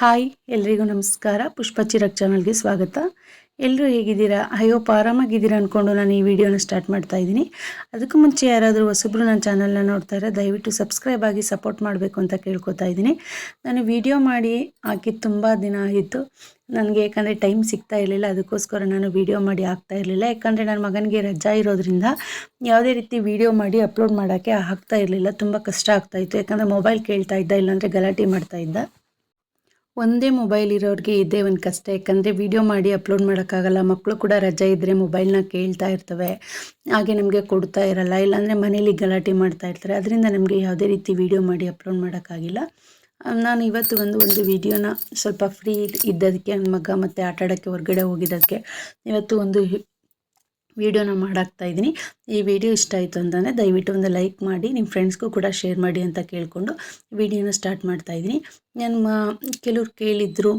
Hi ಎಲ್ರಿಗೂ ನಮಸ್ಕಾರ. ಪುಷ್ಪ ಚಿರಕ್ ಚಾನಲ್ಗೆ ಸ್ವಾಗತ. ಎಲ್ಲರೂ ಹೇಗಿದ್ದೀರಾ? ಹೋಪ್ ಆರಾಮಾಗಿದ್ದೀರಾ ಅಂದ್ಕೊಂಡು ನಾನು ಈ ವಿಡಿಯೋನ ಸ್ಟಾರ್ಟ್ ಮಾಡ್ತಾ ಇದ್ದೀನಿ. ಅದಕ್ಕೂ ಮುಂಚೆ ಯಾರಾದರೂ ಹೊಸಬ್ರು ನನ್ನ ಚಾನಲ್ನ ನೋಡ್ತಾ ಇರೋ ದಯವಿಟ್ಟು ಸಬ್ಸ್ಕ್ರೈಬ್ ಆಗಿ ಸಪೋರ್ಟ್ ಮಾಡಬೇಕು ಅಂತ ಕೇಳ್ಕೊತಾ ಇದ್ದೀನಿ. ನಾನು ವಿಡಿಯೋ ಮಾಡಿ ಹಾಕಿ ತುಂಬ ದಿನ ಆಯಿತು ನನಗೆ, ಯಾಕಂದರೆ ಟೈಮ್ ಸಿಗ್ತಾ ಇರಲಿಲ್ಲ. ಅದಕ್ಕೋಸ್ಕರ ನಾನು ವಿಡಿಯೋ ಮಾಡಿ ಹಾಕ್ತಾ ಇರಲಿಲ್ಲ. ಯಾಕಂದರೆ ನನ್ನ ಮಗನಿಗೆ ರಜಾ ಇರೋದ್ರಿಂದ ಯಾವುದೇ ರೀತಿ ವಿಡಿಯೋ ಮಾಡಿ ಅಪ್ಲೋಡ್ ಮಾಡೋಕ್ಕೆ ಆಗ್ತಾ ಇರಲಿಲ್ಲ. ತುಂಬ ಕಷ್ಟ ಆಗ್ತಾಯಿತ್ತು, ಯಾಕಂದರೆ ಮೊಬೈಲ್ ಕೇಳ್ತಾ ಇದ್ದ, ಇಲ್ಲಾಂದರೆ ಗಲಾಟೆ ಮಾಡ್ತಾ ಇದ್ದ. ಒಂದೇ ಮೊಬೈಲ್ ಇರೋರಿಗೆ ಇದೇ ಒಂದು ಕಷ್ಟ, ಯಾಕಂದರೆ ವೀಡಿಯೋ ಮಾಡಿ ಅಪ್ಲೋಡ್ ಮಾಡೋಕ್ಕಾಗಲ್ಲ. ಮಕ್ಕಳು ಕೂಡ ರಜೆ ಇದ್ದರೆ ಮೊಬೈಲ್ನ ಕೇಳ್ತಾ ಇರ್ತವೆ, ಹಾಗೆ ನಮಗೆ ಕೊಡ್ತಾ ಇರಲ್ಲ, ಇಲ್ಲಾಂದರೆ ಮನೇಲಿ ಗಲಾಟೆ ಮಾಡ್ತಾ ಇರ್ತಾರೆ. ಅದರಿಂದ ನಮಗೆ ಯಾವುದೇ ರೀತಿ ವೀಡಿಯೋ ಮಾಡಿ ಅಪ್ಲೋಡ್ ಮಾಡೋಕ್ಕಾಗಿಲ್ಲ. ನಾನು ಇವತ್ತು ಒಂದು ವಿಡಿಯೋನ ಸ್ವಲ್ಪ ಫ್ರೀ ಇದ್ದದಕ್ಕೆ, ನನ್ನ ಮಗ ಮತ್ತು ಆಟ ಆಡೋಕ್ಕೆ ಹೊರಗಡೆ ಹೋಗಿದ್ದಕ್ಕೆ ಇವತ್ತು ಒಂದು ವಿಡಿಯೋನ ಮಾಡಾಕ್ತಾ ಇದ್ದೀನಿ. ಈ ವಿಡಿಯೋ ಇಷ್ಟ ಆಯಿತು ಅಂತಂದರೆ ದಯವಿಟ್ಟು ಒಂದು ಲೈಕ್ ಮಾಡಿ, ನಿಮ್ಮ ಫ್ರೆಂಡ್ಸ್ಗೂ ಕೂಡ ಶೇರ್ ಮಾಡಿ ಅಂತ ಕೇಳಿಕೊಂಡು ವಿಡಿಯೋನ ಸ್ಟಾರ್ಟ್ ಮಾಡ್ತಾಯಿದ್ದೀನಿ. ಕೆಲವ್ರು ಕೇಳಿದ್ರು,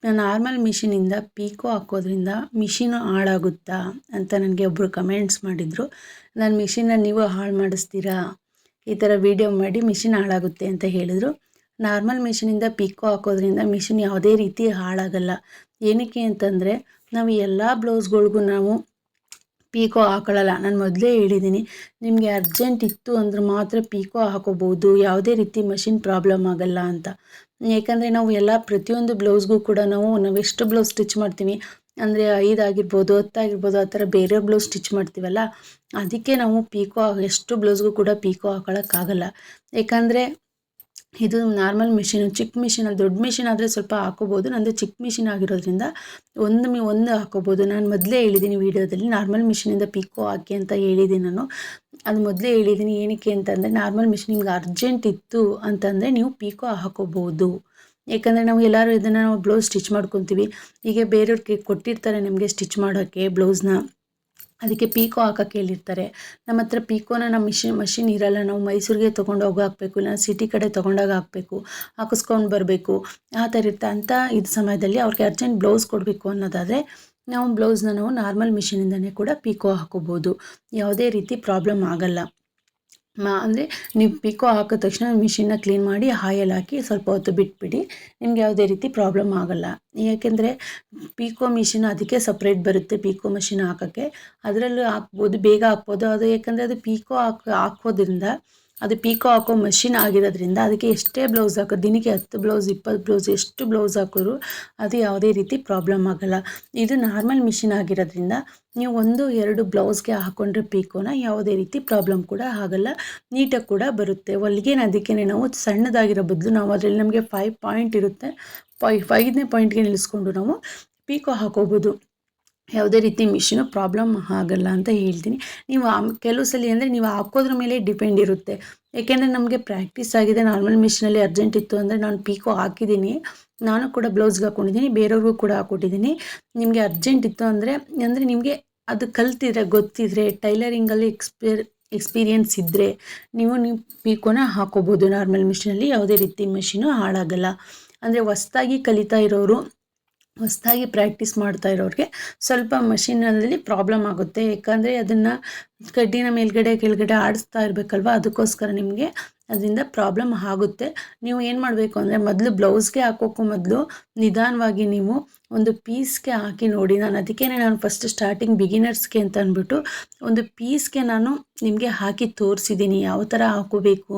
ನಾರ್ಮಲ್ ಮಿಷಿನಿಂದ ಪೀಕೋ ಹಾಕೋದ್ರಿಂದ ಮಿಷಿನು ಹಾಳಾಗುತ್ತಾ ಅಂತ ನನಗೆ ಒಬ್ಬರು ಕಮೆಂಟ್ಸ್ ಮಾಡಿದರು. ನಾನು ಮಿಷಿನ ನೀವು ಹಾಳು ಮಾಡಿಸ್ತೀರಾ, ಈ ಥರ ವಿಡಿಯೋ ಮಾಡಿ ಮಿಷಿನ್ ಹಾಳಾಗುತ್ತೆ ಅಂತ ಹೇಳಿದರು. ನಾರ್ಮಲ್ ಮಿಷಿನಿಂದ ಪೀಕೋ ಹಾಕೋದ್ರಿಂದ ಮಿಷಿನ್ ಯಾವುದೇ ರೀತಿ ಹಾಳಾಗಲ್ಲ. ಏನಕ್ಕೆ ಅಂತಂದರೆ ನಾವು ಎಲ್ಲ ಬ್ಲೌಸ್ಗಳಿಗೂ ನಾವು ಪೀಕೋ ಹಾಕೊಳ್ಳಲ್ಲ. ನಾನು ಮೊದಲೇ ಹೇಳಿದ್ದೀನಿ, ನಿಮಗೆ ಅರ್ಜೆಂಟ್ ಇತ್ತು ಅಂದ್ರೆ ಮಾತ್ರ ಪೀಕೋ ಹಾಕೋಬೋದು, ಯಾವುದೇ ರೀತಿ ಮಷಿನ್ ಪ್ರಾಬ್ಲಮ್ ಆಗಲ್ಲ ಅಂತ. ಯಾಕಂದರೆ ನಾವು ಪ್ರತಿಯೊಂದು ಬ್ಲೌಸ್ಗೂ ಕೂಡ ನಾವು ಎಷ್ಟು ಬ್ಲೌಸ್ ಸ್ಟಿಚ್ ಮಾಡ್ತೀವಿ ಅಂದರೆ 5 ಆಗಿರ್ಬೋದು, 10 ಆಗಿರ್ಬೋದು, ಆ ಥರ ಬೇರೆ ಬ್ಲೌಸ್ ಸ್ಟಿಚ್ ಮಾಡ್ತೀವಲ್ಲ, ಅದಕ್ಕೆ ನಾವು ಎಷ್ಟು ಬ್ಲೌಸ್ಗೂ ಕೂಡ ಪೀಕೋ ಹಾಕೊಳ್ಳೋಕ್ಕಾಗಲ್ಲ. ಯಾಕಂದರೆ ಇದು ನಾರ್ಮಲ್ ಮಿಷಿನು. ಚಿಕ್ಕ ಮಿಷಿನಲ್ಲಿ, ದೊಡ್ಡ ಮಿಷಿನ್ ಆದರೆ ಸ್ವಲ್ಪ ಹಾಕೋಬೋದು. ನಂದು ಚಿಕ್ಕ ಮಿಷಿನ್ ಆಗಿರೋದ್ರಿಂದ ಒಂದು ಹಾಕೋಬೋದು. ನಾನು ಮೊದಲೇ ಹೇಳಿದ್ದೀನಿ ವಿಡಿಯೋದಲ್ಲಿ, ನಾರ್ಮಲ್ ಮಿಷಿನಿಂದ ಪೀಕೋ ಹಾಕಿ ಅಂತ ಹೇಳಿದ್ದೀನಿ ನಾನು. ಅದು ಮೊದಲೇ ಹೇಳಿದ್ದೀನಿ. ಏನಕ್ಕೆ ಅಂತಂದರೆ ನಾರ್ಮಲ್ ಮಿಷಿನ್ ನಿಮ್ಗೆ ಅರ್ಜೆಂಟ್ ಇತ್ತು ಅಂತಂದರೆ ನೀವು ಪೀಕೋ ಹಾಕೋಬೋದು. ಯಾಕಂದರೆ ನಾವು ಇದನ್ನು ಬ್ಲೌಸ್ ಸ್ಟಿಚ್ ಮಾಡ್ಕೊತೀವಿ. ಹೀಗೆ ಬೇರೆಯವ್ರಿಗೆ ಕೊಟ್ಟಿರ್ತಾರೆ ನಿಮಗೆ ಸ್ಟಿಚ್ ಮಾಡೋಕ್ಕೆ ಬ್ಲೌಸ್ನ, ಅದಕ್ಕೆ ಪೀಕೋ ಹಾಕೋಕ್ಕೆ ಹೇಳಿರ್ತಾರೆ. ನಮ್ಮ ಹತ್ರ ಪೀಕೋನ ಮಷಿನ್ ಇರಲ್ಲ, ನಾವು ಮೈಸೂರಿಗೆ ತೊಗೊಂಡೋಗಿ ಹಾಕಬೇಕು, ಇಲ್ಲ ಸಿಟಿ ಕಡೆ ತೊಗೊಂಡೋಗಿ ಹಾಕಬೇಕು, ಹಾಕಿಸ್ಕೊಂಡು ಬರಬೇಕು, ಆ ಥರ ಇರುತ್ತೆ. ಅಂತ ಇದು ಸಮಯದಲ್ಲಿ ಅವ್ರಿಗೆ ಅರ್ಜೆಂಟ್ ಬ್ಲೌಸ್ ಕೊಡಬೇಕು ಅನ್ನೋದಾದರೆ ನಾವು ಬ್ಲೌಸ್ನ ನಾರ್ಮಲ್ ಮಿಷಿನಿಂದನೇ ಕೂಡ ಪೀಕೋ ಹಾಕೋಬೋದು. ಯಾವುದೇ ರೀತಿ ಪ್ರಾಬ್ಲಮ್ ಆಗಲ್ಲ. ಅಂದರೆ ನೀವು ಪೀಕೋ ಹಾಕಿದ ತಕ್ಷಣ ಮಿಷಿನ್ನ ಕ್ಲೀನ್ ಮಾಡಿ ಆಯಿಲ್ ಹಾಕಿ ಸ್ವಲ್ಪ ಹೊತ್ತು ಬಿಟ್ಬಿಡಿ, ನಿಮ್ಗೆ ಯಾವುದೇ ರೀತಿ ಪ್ರಾಬ್ಲಮ್ ಆಗಲ್ಲ. ಯಾಕೆಂದರೆ ಪೀಕೋ ಮಿಷಿನ್ ಅದಕ್ಕೆ ಸಪ್ರೇಟ್ ಬರುತ್ತೆ. ಪೀಕೋ ಮಿಷಿನ್ ಹಾಕೋಕ್ಕೆ ಅದರಲ್ಲೂ ಹಾಕ್ಬೋದು, ಬೇಗ ಹಾಕ್ಬೋದು. ಅದು ಯಾಕಂದರೆ ಅದು ಪೀಕೋ ಹಾಕೋದ್ರಿಂದ, ಅದು ಪೀಕೋ ಹಾಕೋ ಮಷಿನ್ ಆಗಿರೋದ್ರಿಂದ ಅದಕ್ಕೆ ಎಷ್ಟೇ ಬ್ಲೌಸ್ ಹಾಕೋದು, ದಿನಕ್ಕೆ 10 ಬ್ಲೌಸ್ 20 ಬ್ಲೌಸ್ ಎಷ್ಟು ಬ್ಲೌಸ್ ಹಾಕೋರು ಅದು ಯಾವುದೇ ರೀತಿ ಪ್ರಾಬ್ಲಮ್ ಆಗಲ್ಲ. ಇದು ನಾರ್ಮಲ್ ಮಿಷಿನ್ ಆಗಿರೋದ್ರಿಂದ ನೀವು 1-2 ಬ್ಲೌಸ್ಗೆ ಹಾಕ್ಕೊಂಡ್ರೆ ಪೀಕೋನ ಯಾವುದೇ ರೀತಿ ಪ್ರಾಬ್ಲಮ್ ಕೂಡ ಆಗಲ್ಲ, ನೀಟಾಗಿ ಕೂಡ ಬರುತ್ತೆ. ಹೊಲಿಗೆನ ಅದಕ್ಕೆ ನಾವು ಸಣ್ಣದಾಗಿರೋ ಬದಲು ನಾವು ಅದರಲ್ಲಿ ನಮಗೆ 5 ಪಾಯಿಂಟ್ ಇರುತ್ತೆ, 5ನೇ ಪಾಯಿಂಟ್ಗೆ ನಿಲ್ಲಿಸ್ಕೊಂಡು ನಾವು ಪೀಕೋ ಹಾಕೋಬೋದು. ಯಾವುದೇ ರೀತಿ ಮಿಷಿನು ಪ್ರಾಬ್ಲಮ್ ಆಗಲ್ಲ ಅಂತ ಹೇಳ್ತೀನಿ. ನೀವು ಕೆಲವು ಸಲ ಅಂದರೆ ನೀವು ಹಾಕೋದ್ರ ಮೇಲೆ ಡಿಪೆಂಡ್ ಇರುತ್ತೆ. ಏಕೆಂದರೆ ನಮಗೆ ಪ್ರಾಕ್ಟೀಸ್ ಆಗಿದೆ. ನಾರ್ಮಲ್ ಮಿಷಿನಲ್ಲಿ ಅರ್ಜೆಂಟ್ ಇತ್ತು ಅಂದರೆ ನಾನು ಪೀಕೋ ಹಾಕಿದ್ದೀನಿ, ನಾನು ಕೂಡ ಬ್ಲೌಸ್ಗೆ ಹಾಕ್ಕೊಂಡಿದ್ದೀನಿ, ಬೇರೆಯವ್ರಿಗೂ ಕೂಡ ಹಾಕ್ಕೊಟ್ಟಿದ್ದೀನಿ. ನಿಮಗೆ ಅರ್ಜೆಂಟ್ ಇತ್ತು ಅಂದರೆ ನಿಮಗೆ ಅದು ಕಲ್ತಿದ್ರೆ, ಗೊತ್ತಿದ್ರೆ, ಟೈಲರಿಂಗಲ್ಲಿ ಎಕ್ಸ್ಪೀರಿಯನ್ಸ್ ಇದ್ದರೆ ನೀವು ಪೀಕೋನ ಹಾಕೋಬೋದು. ನಾರ್ಮಲ್ ಮಿಷಿನಲ್ಲಿ ಯಾವುದೇ ರೀತಿ ಮಿಷಿನು ಹಾಳಾಗಲ್ಲ. ಅಂದರೆ ಹೊಸ್ದಾಗಿ ಕಲಿತಾ ಇರೋರು, ಹೊಸ್ದಾಗಿ ಪ್ರಾಕ್ಟೀಸ್ ಮಾಡ್ತಾ ಇರೋರಿಗೆ ಸ್ವಲ್ಪ ಮಷಿನಲ್ಲಿ ಪ್ರಾಬ್ಲಮ್ ಆಗುತ್ತೆ. ಯಾಕಂದರೆ ಅದನ್ನು ಕಡ್ಡಿನ ಮೇಲ್ಗಡೆ ಕೆಳಗಡೆ ಆಡಿಸ್ತಾ ಇರಬೇಕಲ್ವ, ಅದಕ್ಕೋಸ್ಕರ ನಿಮಗೆ ಅದರಿಂದ ಪ್ರಾಬ್ಲಮ್ ಆಗುತ್ತೆ. ನೀವು ಏನು ಮಾಡಬೇಕು ಅಂದರೆ ಮೊದಲು ಬ್ಲೌಸ್ಗೆ ಹಾಕೋಕ್ಕೂ ಮೊದಲು ನಿಧಾನವಾಗಿ ನೀವು ಒಂದು ಪೀಸ್ಗೆ ಹಾಕಿ ನೋಡಿ. ನಾನು ಫಸ್ಟ್ ಸ್ಟಾರ್ಟಿಂಗ್ ಬಿಗಿನರ್ಸ್ಗೆ ಅಂತ ಅಂದ್ಬಿಟ್ಟು ಒಂದು ಪೀಸ್ಗೆ ನಾನು ನಿಮಗೆ ಹಾಕಿ ತೋರಿಸಿದ್ದೀನಿ, ಯಾವ ಥರ ಹಾಕೋಬೇಕು,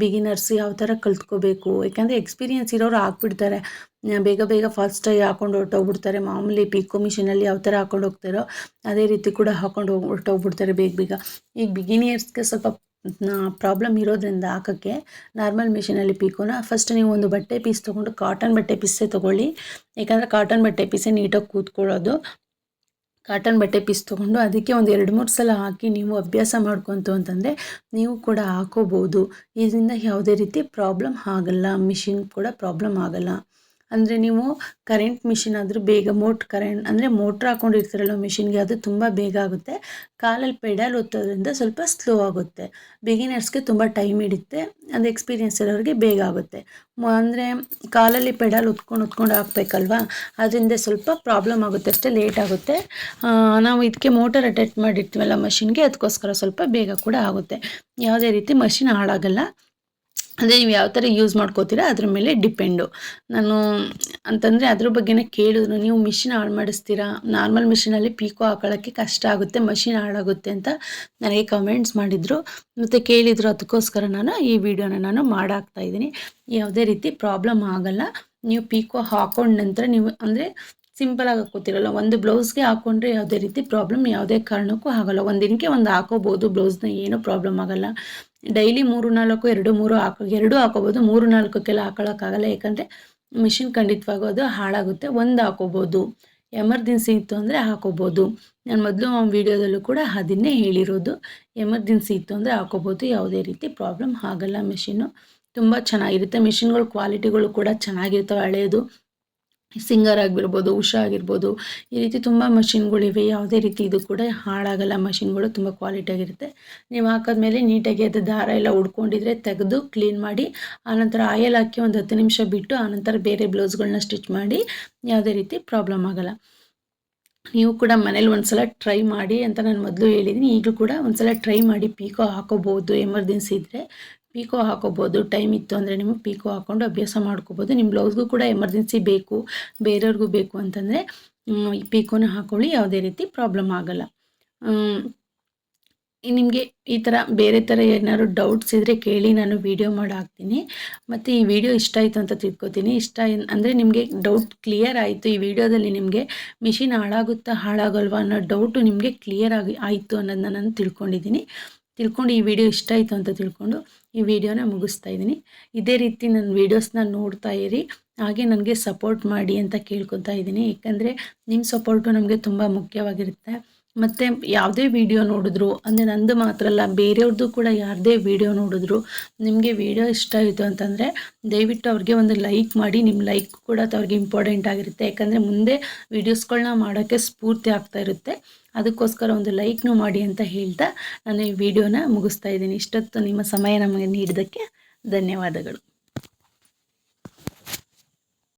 ಬಿಗಿನರ್ಸ್ ಯಾವ ಥರ ಕಲ್ತ್ಕೋಬೇಕು. ಯಾಕಂದರೆ ಎಕ್ಸ್ಪೀರಿಯನ್ಸ್ ಇರೋರು ಹಾಕ್ಬಿಡ್ತಾರೆ, ಬೇಗ ಫಾಸ್ಟಾಗಿ ಹಾಕೊಂಡು ಹೊರಟೋಗ್ಬಿಡ್ತಾರೆ. ಮಾಮೂಲಿ ಪೀಕೋ ಮಿಷಿನಲ್ಲಿ ಯಾವ ಥರ ಹಾಕೊಂಡು ಹೋಗ್ತಾರೋ ಅದೇ ರೀತಿ ಕೂಡ ಹಾಕೊಂಡು ಹೊರಟೋಗ್ಬಿಡ್ತಾರೆ ಬೇಗ. ಈಗ ಬಿಗಿನಿಯರ್ಸ್ಗೆ ಸ್ವಲ್ಪ ಪ್ರಾಬ್ಲಮ್ ಇರೋದ್ರಿಂದ ಹಾಕೋಕ್ಕೆ ನಾರ್ಮಲ್ ಮಿಷಿನಲ್ಲಿ ಪೀಕೋನ ಫಸ್ಟ್ ನೀವು ಒಂದು ಬಟ್ಟೆ ಪೀಸ್ ತೊಗೊಂಡು, ಕಾಟನ್ ಬಟ್ಟೆ ಪೀಸೇ ತೊಗೊಳ್ಳಿ. ಯಾಕಂದರೆ ಕಾಟನ್ ಬಟ್ಟೆ ಪೀಸೇ ನೀಟಾಗಿ ಕೂತ್ಕೊಳ್ಳೋದು. ಕಾಟನ್ ಬಟ್ಟೆ ಪೀಸ್ ತೊಗೊಂಡು ಅದಕ್ಕೆ ಒಂದು 2-3 ಸಲ ಹಾಕಿ ನೀವು ಅಭ್ಯಾಸ ಮಾಡ್ಕೊತು ಅಂತಂದರೆ ನೀವು ಕೂಡ ಹಾಕೋಬೋದು. ಇದರಿಂದ ಯಾವುದೇ ರೀತಿ ಪ್ರಾಬ್ಲಮ್ ಆಗಲ್ಲ, ಮಿಷಿನ್ ಕೂಡ ಪ್ರಾಬ್ಲಮ್ ಆಗಲ್ಲ. ಅಂದರೆ ನೀವು ಕರೆಂಟ್ ಮಿಷಿನ್ ಆದರೂ ಬೇಗ ಮೋಟ್ರ್ ಹಾಕ್ಕೊಂಡಿರ್ತೀರಲ್ಲ ಮಿಷಿನ್ಗೆ, ಅದು ತುಂಬ ಬೇಗ ಆಗುತ್ತೆ. ಕಾಲಲ್ಲಿ ಪೆಡಲ್ ಒತ್ತೋದ್ರಿಂದ ಸ್ವಲ್ಪ ಸ್ಲೋ ಆಗುತ್ತೆ. ಬಿಗಿನರ್ಸ್ಗೆ ತುಂಬ ಟೈಮ್ ಹಿಡಿಯುತ್ತೆ, ಅದು ಎಕ್ಸ್ಪೀರಿಯನ್ಸ್ ಇರೋರಿಗೆ ಬೇಗ ಆಗುತ್ತೆ. ಅಂದರೆ ಕಾಲಲ್ಲಿ ಪೆಡಲ್ ಒತ್ಕೊಂಡು ಹಾಕ್ಬೇಕಲ್ವ, ಅದರಿಂದ ಸ್ವಲ್ಪ ಪ್ರಾಬ್ಲಮ್ ಆಗುತ್ತೆ ಅಷ್ಟೇ, ಲೇಟ್ ಆಗುತ್ತೆ. ನಾವು ಇದಕ್ಕೆ ಮೋಟರ್ ಅಟ್ಯಾಚ್ ಮಾಡಿರ್ತೀವಲ್ಲ ಮಷಿನ್ಗೆ, ಅದಕ್ಕೋಸ್ಕರ ಸ್ವಲ್ಪ ಬೇಗ ಕೂಡ ಆಗುತ್ತೆ. ಯಾವುದೇ ರೀತಿ ಮಷಿನ್ ಹಾಳಾಗಲ್ಲ. ಅಂದರೆ ನೀವು ಯಾವ ಥರ ಯೂಸ್ ಮಾಡ್ಕೋತೀರಾ ಅದ್ರ ಮೇಲೆ ಡಿಪೆಂಡು. ನಾನು ಅಂತಂದರೆ ಅದ್ರ ಬಗ್ಗೆನೇ ಕೇಳಿದ್ರು, ನೀವು ಮಿಷಿನ್ ಹಾಳು ಮಾಡಿಸ್ತೀರಾ, ನಾರ್ಮಲ್ ಮಿಷಿನಲ್ಲಿ ಪೀಕೋ ಹಾಕೊಳ್ಳೋಕ್ಕೆ ಕಷ್ಟ ಆಗುತ್ತೆ, ಮಷಿನ್ ಹಾಳಾಗುತ್ತೆ ಅಂತ ನನಗೆ ಕಮೆಂಟ್ಸ್ ಮಾಡಿದರು ಮತ್ತು ಕೇಳಿದರು. ಅದಕ್ಕೋಸ್ಕರ ನಾನು ಈ ವಿಡಿಯೋನ ನಾನು ಮಾಡಾಕ್ತಾಯಿದ್ದೀನಿ. ಯಾವುದೇ ರೀತಿ ಪ್ರಾಬ್ಲಮ್ ಆಗಲ್ಲ. ನೀವು ಪೀಕೋ ಹಾಕೊಂಡ ನಂತರ ನೀವು ಅಂದರೆ ಸಿಂಪಲಾಗಿ ಹಾಕೋತಿರಲ್ಲ, ಒಂದು ಬ್ಲೌಸ್ಗೆ ಹಾಕ್ಕೊಂಡ್ರೆ ಯಾವುದೇ ರೀತಿ ಪ್ರಾಬ್ಲಮ್ ಯಾವುದೇ ಕಾರಣಕ್ಕೂ ಆಗಲ್ಲ. ಒಂದು ದಿನಕ್ಕೆ ಒಂದು ಹಾಕೋಬೋದು ಬ್ಲೌಸ್ನ, ಏನೂ ಪ್ರಾಬ್ಲಮ್ ಆಗಲ್ಲ. ಡೈಲಿ 3-4 2-3 2 ಹಾಕೋಬೋದು, 3-4ಕ್ಕೆಲ್ಲ ಹಾಕೊಳ್ಳೋಕ್ಕಾಗಲ್ಲ. ಯಾಕಂದರೆ ಮಿಷಿನ್ ಖಂಡಿತವಾಗೂ ಅದು ಹಾಳಾಗುತ್ತೆ. ಒಂದು ಹಾಕೋಬೋದು, ಎಮರ್ಜೆನ್ಸಿ ಇತ್ತು ಅಂದರೆ ಹಾಕೋಬೋದು. ನಾನು ಮೊದಲು ವೀಡಿಯೋದಲ್ಲೂ ಕೂಡ ಅದನ್ನೇ ಹೇಳಿರೋದು. ಎಮರ್ಜೆನ್ಸಿ ಇತ್ತು ಅಂದರೆ ಹಾಕೋಬೋದು, ಯಾವುದೇ ರೀತಿ ಪ್ರಾಬ್ಲಮ್ ಆಗಲ್ಲ. ಮಿಷಿನ್ನು ತುಂಬ ಚೆನ್ನಾಗಿರುತ್ತೆ. ಮಿಷಿನ್ಗಳ ಕ್ವಾಲಿಟಿಗಳು ಕೂಡ ಚೆನ್ನಾಗಿರ್ತವೆ. ಹಳೆಯದು ಸಿಂಗರ್ ಆಗಿರ್ಬೋದು, ಉಷಾ ಆಗಿರ್ಬೋದು, ಈ ರೀತಿ ತುಂಬ ಮಷಿನ್ಗಳಿವೆ. ಯಾವುದೇ ರೀತಿ ಇದು ಕೂಡ ಹಾಳಾಗಲ್ಲ. ಮಷಿನ್ಗಳು ತುಂಬ ಕ್ವಾಲಿಟಿಯಾಗಿರುತ್ತೆ. ನೀವು ಹಾಕಿದ್ಮೇಲೆ ನೀಟಾಗಿ ಅದು ದಾರ ಎಲ್ಲ ಉಡ್ಕೊಂಡಿದ್ರೆ ತೆಗೆದು ಕ್ಲೀನ್ ಮಾಡಿ, ಆನಂತರ ಆಯಿಲ್ ಹಾಕಿ ಒಂದು 10 ನಿಮಿಷ ಬಿಟ್ಟು ಆನಂತರ ಬೇರೆ ಬ್ಲೌಸ್ಗಳನ್ನ ಸ್ಟಿಚ್ ಮಾಡಿ, ಯಾವುದೇ ರೀತಿ ಪ್ರಾಬ್ಲಮ್ ಆಗಲ್ಲ. ನೀವು ಕೂಡ ಮನೇಲಿ ಒಂದ್ಸಲ ಟ್ರೈ ಮಾಡಿ ಅಂತ ನಾನು ಮೊದಲು ಹೇಳಿದ್ದೀನಿ. ಈಗಲೂ ಕೂಡ ಒಂದ್ಸಲ ಟ್ರೈ ಮಾಡಿ. ಪೀಕೋ ಹಾಕೋಬೋದು, ಎಮರ್ಜೆನ್ಸಿ ಇದ್ದರೆ ಪೀಕೋ ಹಾಕೋಬೋದು. ಟೈಮ್ ಇತ್ತು ಅಂದರೆ ನೀವು ಪೀಕೋ ಹಾಕ್ಕೊಂಡು ಅಭ್ಯಾಸ ಮಾಡ್ಕೋಬೋದು. ನಿಮ್ಮ ಬ್ಲೌಸ್ಗೂ ಕೂಡ ಎಮರ್ಜೆನ್ಸಿ ಬೇಕು, ಬೇರೆಯವ್ರಿಗೂ ಬೇಕು ಅಂತಂದರೆ ಈ ಪೀಕೋನ ಹಾಕ್ಕೊಳ್ಳಿ, ಯಾವುದೇ ರೀತಿ ಪ್ರಾಬ್ಲಮ್ ಆಗಲ್ಲ. ನಿಮಗೆ ಈ ಥರ ಬೇರೆ ಥರ ಏನಾದ್ರು ಡೌಟ್ಸ್ ಇದ್ದರೆ ಕೇಳಿ, ನಾನು ವೀಡಿಯೋ ಮಾಡಿ ಹಾಕ್ತೀನಿ. ಮತ್ತು ಈ ವಿಡಿಯೋ ಇಷ್ಟ ಆಯಿತು ಅಂತ ತಿಳ್ಕೊತೀನಿ. ಅಂದರೆ ನಿಮಗೆ ಡೌಟ್ ಕ್ಲಿಯರ್ ಆಯಿತು. ಈ ವಿಡಿಯೋದಲ್ಲಿ ನಿಮಗೆ ಮಿಷಿನ್ ಹಾಳಾಗುತ್ತಾ ಹಾಳಾಗಲ್ವಾ ಅನ್ನೋ ಡೌಟು ನಿಮಗೆ ಕ್ಲಿಯರ್ ಆಯಿತು ಅನ್ನೋದನ್ನ ನಾನು ತಿಳ್ಕೊಂಡು ಈ ವಿಡಿಯೋ ಇಷ್ಟ ಆಯಿತು ಅಂತ ತಿಳ್ಕೊಂಡು ಈ ವಿಡಿಯೋನ ಮುಗಿಸ್ತಾ ಇದ್ದೀನಿ. ಇದೇ ರೀತಿ ನನ್ನ ವೀಡಿಯೋಸ್ನ ನೋಡ್ತಾ ಇರಿ, ಹಾಗೆ ನನಗೆ ಸಪೋರ್ಟ್ ಮಾಡಿ ಅಂತ ಕೇಳ್ಕೊತಾ ಇದ್ದೀನಿ. ಏಕೆಂದರೆ ನಿಮ್ಮ ಸಪೋರ್ಟು ನಮಗೆ ತುಂಬ ಮುಖ್ಯವಾಗಿರುತ್ತೆ. ಮತ್ತು ಯಾವುದೇ ವಿಡಿಯೋ ನೋಡಿದ್ರು ಅಂದರೆ ನಂದು ಮಾತ್ರ ಅಲ್ಲ, ಬೇರೆಯವ್ರದ್ದು ಕೂಡ ಯಾರದೇ ವಿಡಿಯೋ ನೋಡಿದ್ರು ನಿಮಗೆ ವಿಡಿಯೋ ಇಷ್ಟ ಆಯಿತು ಅಂತಂದರೆ ದಯವಿಟ್ಟು ಅವ್ರಿಗೆ ಒಂದು ಲೈಕ್ ಮಾಡಿ. ನಿಮ್ಮ ಲೈಕ್ ಕೂಡ ಅವ್ರಿಗೆ ಇಂಪಾರ್ಟೆಂಟ್ ಆಗಿರುತ್ತೆ. ಯಾಕಂದರೆ ಮುಂದೆ ವೀಡಿಯೋಸ್ಗಳನ್ನ ಮಾಡೋಕ್ಕೆ ಸ್ಫೂರ್ತಿ ಆಗ್ತಾ ಇರುತ್ತೆ. ಅದಕ್ಕೋಸ್ಕರ ಒಂದು ಲೈಕ್ನೂ ಮಾಡಿ ಅಂತ ಹೇಳ್ತಾ ನಾನು ಈ ವಿಡಿಯೋನ ಮುಗಿಸ್ತಾ ಇದ್ದೀನಿ. ಇಷ್ಟೊತ್ತು ನಿಮ್ಮ ಸಮಯ ನಮಗೆ ನೀಡಿದ್ದಕ್ಕೆ ಧನ್ಯವಾದಗಳು.